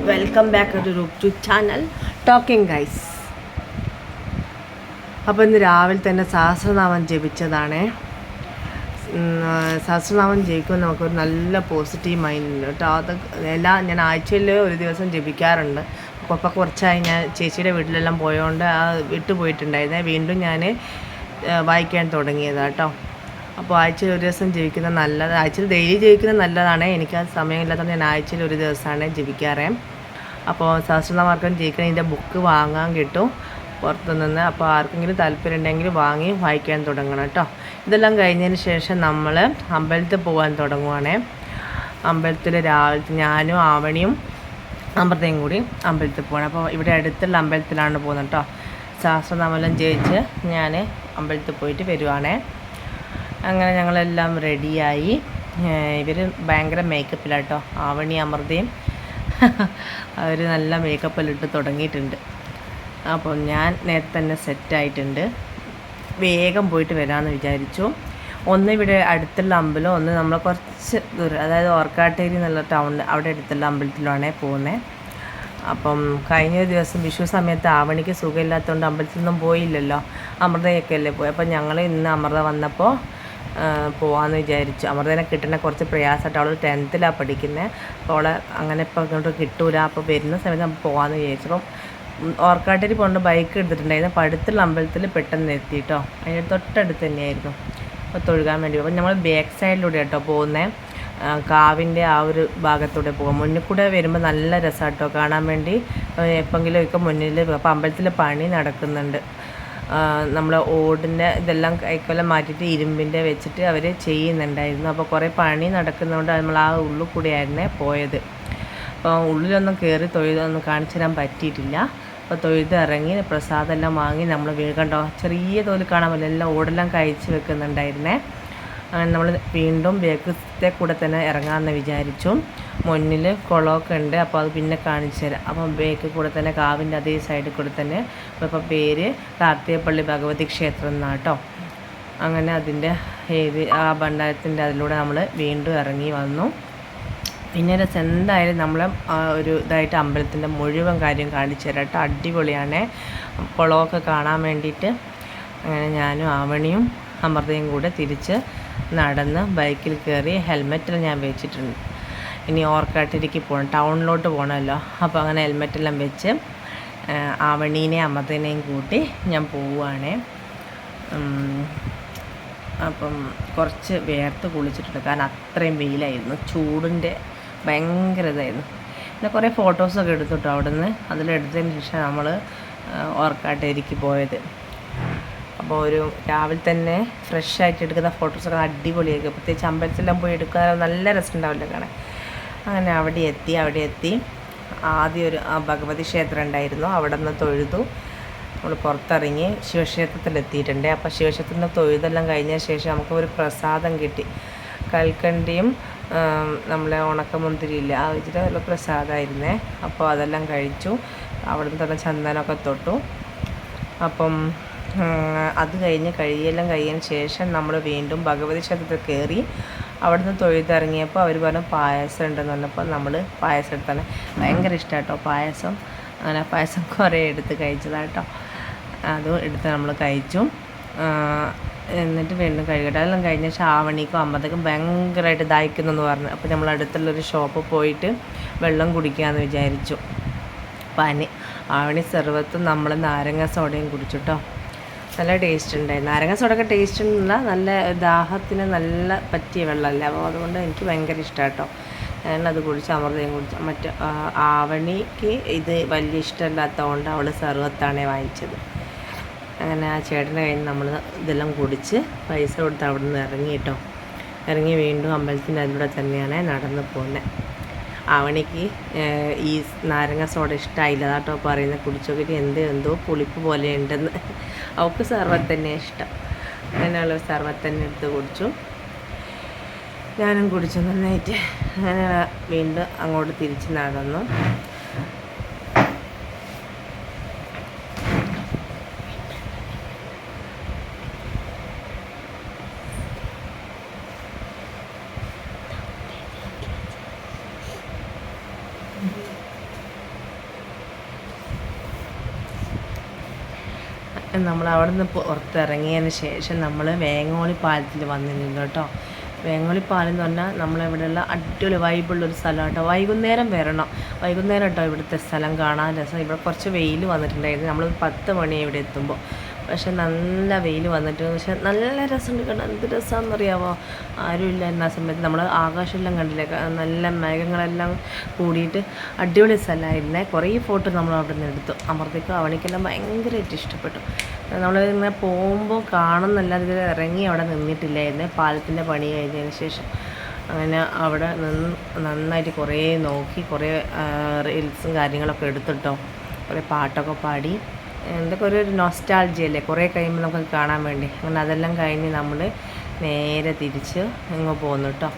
Welcome back to channel talking guys. അപ്പോൾ ഇന്ന് രാവിലെ തന്നെ സഹസ്രനാമം ജപിച്ചതാണ്. സഹസ്രനാമം ജപിക്കുമ്പോൾ നമുക്കൊരു നല്ല പോസിറ്റീവ് മൈൻഡ് ഉണ്ട് കേട്ടോ. അത് ഞാൻ ആഴ്ചയിൽ ഒരു ദിവസം ജപിക്കാറുണ്ട്. അപ്പോൾ കുറച്ചായി ഞാൻ ചേച്ചിയുടെ വീട്ടിലെല്ലാം പോയതുകൊണ്ട് വിട്ടുപോയിട്ടുണ്ടായിരുന്നേ. വീണ്ടും ഞാൻ വായിക്കാൻ തുടങ്ങിയതാണ് കേട്ടോ. അപ്പോൾ ആഴ്ചയിൽ ഒരു ദിവസം ജപിക്കുന്നത് നല്ലത്. ആഴ്ചയിൽ ഡെയിലി ജപിക്കുന്നത് നല്ലതാണ്. എനിക്ക് ആ സമയമില്ലാത്തതുകൊണ്ട് ഞാൻ ആഴ്ചയിൽ ഒരു ദിവസമാണ് ജപിക്കാറ്. അപ്പോൾ സഹസ്രനാമാർക്കും ജയിക്കണതിൻ്റെ ബുക്ക് വാങ്ങാൻ കിട്ടും പുറത്തുനിന്ന്. അപ്പോൾ ആർക്കെങ്കിലും താല്പര്യം ഉണ്ടെങ്കിൽ വാങ്ങി വായിക്കാൻ തുടങ്ങണം കേട്ടോ. ഇതെല്ലാം കഴിഞ്ഞതിന് ശേഷം നമ്മൾ അമ്പലത്തിൽ പോകാൻ തുടങ്ങുവാണേ. അമ്പലത്തിൽ രാവിലെ ഞാനും ആവണിയും അമൃതയും കൂടി അമ്പലത്തിൽ പോകണം. അപ്പോൾ ഇവിടെ അടുത്തുള്ള അമ്പലത്തിലാണ് പോകുന്നത് കേട്ടോ. സഹസ്രനാമെല്ലാം ജയിച്ച് ഞാൻ അമ്പലത്തിൽ പോയിട്ട് വരുവാണേ. അങ്ങനെ ഞങ്ങളെല്ലാം റെഡിയായി. ഇവർ ഭയങ്കര മേക്കപ്പിലാട്ടോ. ആവണി അമൃതയും അവർ നല്ല മേക്കപ്പെല്ലാം തുടങ്ങിയിട്ടുണ്ട്. അപ്പോൾ ഞാൻ നേരത്തെ തന്നെ സെറ്റായിട്ടുണ്ട്. വേഗം പോയിട്ട് വരാമെന്ന് വിചാരിച്ചു. ഒന്ന് ഇവിടെ അടുത്തുള്ള അമ്പലം, ഒന്ന് നമ്മൾ കുറച്ച് ദൂരം, അതായത് ഓർക്കാട്ടേരി എന്നുള്ള ടൗണിൽ അവിടെ അടുത്തുള്ള അമ്പലത്തിലാണ് പോകുന്നത്. അപ്പം കഴിഞ്ഞ ദിവസം വിഷു സമയത്ത് ആവണിക്ക് സുഖമില്ലാത്തതുകൊണ്ട് അമ്പലത്തിൽ നിന്നും പോയില്ലല്ലോ. അമൃതയൊക്കെ അല്ലേ പോയി. അപ്പോൾ ഞങ്ങൾ ഇന്ന് അമൃത വന്നപ്പോൾ പോകാമെന്ന് വിചാരിച്ചു. അമൃതനെ കിട്ടുന്ന കുറച്ച് പ്രയാസമായിട്ട്. അവൾ 10th പഠിക്കുന്നത്. അപ്പോൾ അവളെ അങ്ങനെ ഇപ്പോൾ ഇങ്ങോട്ട് കിട്ടൂല. അപ്പോൾ വരുന്ന സമയത്ത് നമ്മൾ പോകാമെന്ന് വിചാരിച്ചു. അപ്പം ഓർക്കാട്ടേരി പോകേണ്ട ബൈക്ക് എടുത്തിട്ടുണ്ടായിരുന്നു. അപ്പോൾ അടുത്തുള്ള അമ്പലത്തിൽ പെട്ടെന്ന് എത്തിയിട്ടോ. അതിൻ്റെ തൊട്ടടുത്ത് തന്നെയായിരുന്നു. അപ്പോൾ തൊഴുകാൻ വേണ്ടി. അപ്പോൾ നമ്മൾ ബാക്ക് സൈഡിലൂടെ കേട്ടോ പോകുന്നത്. കാവിൻ്റെ ആ ഒരു ഭാഗത്തൂടെ പോകും. മുന്നിൽ കൂടെ വരുമ്പോൾ നല്ല രസമാട്ടോ കാണാൻ വേണ്ടി. എപ്പോഴെങ്കിലും ഒക്കെ മുന്നിൽ. അപ്പോൾ അമ്പലത്തിൽ പണി നടക്കുന്നുണ്ട്. നമ്മൾ ഓടിൻ്റെ ഇതെല്ലാം കൈക്കൊല്ലം മാറ്റിയിട്ട് ഇരുമ്പിൻ്റെ വെച്ചിട്ട് അവർ ചെയ്യുന്നുണ്ടായിരുന്നു. അപ്പോൾ കുറേ പണി നടക്കുന്നതുകൊണ്ട് നമ്മൾ ആ ഉള്ളിൽ കൂടെയായിരുന്നേ പോയത്. അപ്പോൾ ഉള്ളിലൊന്നും കയറി തൊഴുതൊന്നും കാണിച്ചു തരാൻ പറ്റിയിട്ടില്ല. അപ്പോൾ തൊഴുത് ഇറങ്ങി പ്രസാദമെല്ലാം വാങ്ങി നമ്മൾ കണ്ടോ ചെറിയ തോതിൽ കാണാൻ പറ്റില്ല. എല്ലാം ഓടെല്ലാം കഴിച്ച് വെക്കുന്നുണ്ടായിരുന്നേ. അങ്ങനെ നമ്മൾ വീണ്ടും ബേക്കത്തെ കൂടെ തന്നെ ഇറങ്ങാമെന്ന് വിചാരിച്ചു. മുന്നിൽ കുളമൊക്കെ ഉണ്ട്. അപ്പോൾ അത് പിന്നെ കാണിച്ചു തരാം. അപ്പം ബേക്ക് കൂടെ തന്നെ കാവിൻ്റെ അതേ സൈഡിൽ കൂടെ തന്നെ. അപ്പോൾ പേര് കാർത്തികപ്പള്ളി ഭഗവതി ക്ഷേത്രം എന്നാണ് കേട്ടോ. അങ്ങനെ അതിൻ്റെ ആ ഭണ്ഡാരത്തിൻ്റെ അതിലൂടെ നമ്മൾ വീണ്ടും ഇറങ്ങി വന്നു. പിന്നെ രസം എന്തായാലും നമ്മൾ ഒരു ഇതായിട്ട് അമ്പലത്തിൻ്റെ മുഴുവൻ കാര്യം കാണിച്ചു തരാം കേട്ടോ. അടിപൊളിയാണ് കുളമൊക്കെ കാണാൻ വേണ്ടിയിട്ട്. അങ്ങനെ ഞാനും ആവണിയും അമൃതയും കൂടെ തിരിച്ച് നടന്ന് ബൈക്കിൽ കയറി. ഹെൽമെറ്റെല്ലാം ഞാൻ വെച്ചിട്ടുണ്ട്. ഇനി ഓർക്കാട്ടിലേക്ക് പോകണം, ടൗണിലോട്ട് പോകണമല്ലോ. അപ്പോൾ അങ്ങനെ ഹെൽമെറ്റെല്ലാം വെച്ച് ആവണീനെയും അമൃതേനെയും കൂട്ടി ഞാൻ പോവുകയാണ്. അപ്പം കുറച്ച് വേർത്ത് കുളിച്ചിട്ടുണ്ട്. കാരണം അത്രയും വെയിലായിരുന്നു. ചൂടിൻ്റെ ഭയങ്കര ഇതായിരുന്നു. പിന്നെ കുറേ ഫോട്ടോസൊക്കെ എടുത്തിട്ടോ അവിടെ നിന്ന്. അതിലെടുത്തതിന് ശേഷം നമ്മൾ ഓർക്കാട്ടേരിക്ക് പോയത്. അപ്പോൾ ഒരു രാവിലെ തന്നെ ഫ്രഷ് ആയിട്ട് എടുക്കുന്ന ഫോട്ടോസൊക്കെ അടിപൊളിയായിരിക്കും. പ്രത്യേകിച്ച് അമ്പലത്തിലെല്ലാം പോയി എടുക്കാൻ നല്ല രസമുണ്ടാവില്ല കാണാൻ. അങ്ങനെ അവിടെ എത്തി ആദ്യം ഒരു ഭഗവതി ക്ഷേത്രം ഉണ്ടായിരുന്നു. അവിടെ നിന്ന് തൊഴുതു. നമ്മൾ പുറത്തിറങ്ങി ശിവക്ഷേത്രത്തിലെത്തിയിട്ടുണ്ട്. അപ്പോൾ ശിവക്ഷേത്രത്തിൽ നിന്ന് തൊഴുതെല്ലാം കഴിഞ്ഞ ശേഷം നമുക്ക് ഒരു പ്രസാദം കിട്ടി. കൽക്കണ്ടിയും നമ്മളെ ഉണക്കമുന്തിരിയില്ല ആ വെച്ചിട്ട് നല്ല പ്രസാദമായിരുന്നേ. അപ്പോൾ അതെല്ലാം കഴിച്ചു. അവിടെ നിന്ന് തന്നെ ചന്ദനമൊക്കെ തൊട്ടു. അപ്പം അത് കഴിയെല്ലാം കഴിഞ്ഞതിന് ശേഷം നമ്മൾ വീണ്ടും ഭഗവതി ക്ഷേത്രത്തിൽ കയറി. അവിടെ നിന്ന് തൊഴുതിറങ്ങിയപ്പോൾ അവർ പറഞ്ഞു പായസം ഉണ്ടെന്ന് പറഞ്ഞപ്പോൾ നമ്മൾ പായസം എടുത്താണ്. ഭയങ്കര ഇഷ്ടമാണ് കേട്ടോ പായസം. അങ്ങനെ പായസം കുറേ എടുത്ത് കഴിച്ചതാണ് കേട്ടോ. അതും എടുത്ത് നമ്മൾ കഴിച്ചു. എന്നിട്ട് വീണ്ടും കഴുകട്ടെ. അതെല്ലാം കഴിഞ്ഞ ആവണിക്കും അമ്പതേക്കും ഭയങ്കരമായിട്ട് ദാഹിക്കുന്നെന്ന് പറഞ്ഞു. അപ്പോൾ നമ്മൾ അടുത്തുള്ളൊരു ഷോപ്പ് പോയിട്ട് വെള്ളം കുടിക്കാമെന്ന് വിചാരിച്ചു. ആവണി സർവത്തും നമ്മൾ നാരങ്ങ സോഡയും കുടിച്ചു കേട്ടോ. നല്ല ടേസ്റ്റ് ഉണ്ടായി. നാരങ്ങ സോഡയൊക്കെ ടേസ്റ്റ് ഉണ്ടല്ല, നല്ല ദാഹത്തിന് നല്ല പറ്റിയ വെള്ളമല്ലേ. അപ്പോൾ അതുകൊണ്ട് എനിക്ക് ഭയങ്കര ഇഷ്ടമാണ് കേട്ടോ. ഞാനത് കുടിച്ച് അമൃതയും കുടിച്ചു. മറ്റ് ആവണിക്ക് ഇത് വലിയ ഇഷ്ടമില്ലാത്തതുകൊണ്ട് അവൾ സർവത്താണ് വാങ്ങിച്ചത്. അങ്ങനെ ആ ചേട്ടൻ്റെ കയ്യിൽ നിന്ന് നമ്മൾ ഇതെല്ലാം കുടിച്ച് പൈസ കൊടുത്ത് അവിടെ നിന്ന് ഇറങ്ങി കേട്ടോ. ഇറങ്ങി വീണ്ടും അമ്പലത്തിൻ്റെ അതിലൂടെ തന്നെയാണ് നടന്ന് പോകുന്നത്. ആവണിക്ക് ഈ നാരങ്ങ സോഡ ഇഷ്ടമായില്ല കേട്ടോ പറയുന്നത്. കുടിച്ചോക്കിയിട്ട് എന്തോ പുളിപ്പ് പോലെ ഉണ്ടെന്ന്. അവൾക്ക് സർവത്ത് തന്നെയാണ് ഇഷ്ടം. അങ്ങനെയുള്ള സർവത്ത് തന്നെ എടുത്ത് കുടിച്ചു. ഞാനും കുടിച്ചു നന്നായിട്ട്. അങ്ങനെ വീണ്ടും അങ്ങോട്ട് തിരിച്ച് നടന്നു. നമ്മൾ അവിടെ നിന്ന് പുറത്തിറങ്ങിയതിന് ശേഷം നമ്മൾ വേങ്ങോളി പാലത്തിൽ വന്നിരുന്നു കേട്ടോ. വേങ്ങോളി പാലം എന്ന് പറഞ്ഞാൽ നമ്മളിവിടെയുള്ള അടിപൊളി വൈബുള്ളൊരു സ്ഥലം കേട്ടോ. വൈകുന്നേരം വരണം, വൈകുന്നേരം കേട്ടോ ഇവിടുത്തെ സ്ഥലം കാണാൻ രസം. ഇവിടെ കുറച്ച് വെയിൽ വന്നിട്ടുണ്ടായിരുന്നു, നമ്മൾ 10 മണി ഇവിടെ എത്തുമ്പോൾ. പക്ഷെ നല്ല വെയിൽ വന്നിട്ട്, പക്ഷെ നല്ല രസമുണ്ട് കേട്ടോ. എന്ത് രസമാണെന്നറിയാമോ, ആരും ഇല്ലായിരുന്ന ആ സമയത്ത് നമ്മൾ ആകാശമെല്ലാം കണ്ടില്ലേ, നല്ല മേഘങ്ങളെല്ലാം കൂടിയിട്ട് അടിപൊളി സ്ഥലമായിരുന്നേ. കുറേ ഫോട്ടോ നമ്മൾ അവിടെ നിന്ന് എടുത്തു. അമൃതയ്ക്കും അവണിക്കെല്ലാം ഭയങ്കരമായിട്ട് ഇഷ്ടപ്പെട്ടു. നമ്മളിങ്ങനെ പോകുമ്പോൾ കാണുന്നല്ലാതെ ഇത് ഇറങ്ങി അവിടെ നിന്നിട്ടില്ലായിരുന്നേ, പാലത്തിൻ്റെ പണി കഴിഞ്ഞതിന് ശേഷം. അങ്ങനെ അവിടെ നിന്ന് നന്നായിട്ട് കുറേ നോക്കി, കുറേ റീൽസും കാര്യങ്ങളൊക്കെ എടുത്തിട്ടോ, കുറേ പാട്ടൊക്കെ പാടി. എന്തൊക്കെ ഒരു നൊസ്റ്റാൾജിയ അല്ലേ, കുറേ കഴിയുമ്പോൾ നമുക്ക് കാണാൻ വേണ്ടി. അങ്ങനെ അതെല്ലാം കഴിഞ്ഞ് നമ്മൾ നേരെ തിരിച്ച് ഇങ്ങ് പോന്നു കേട്ടോ.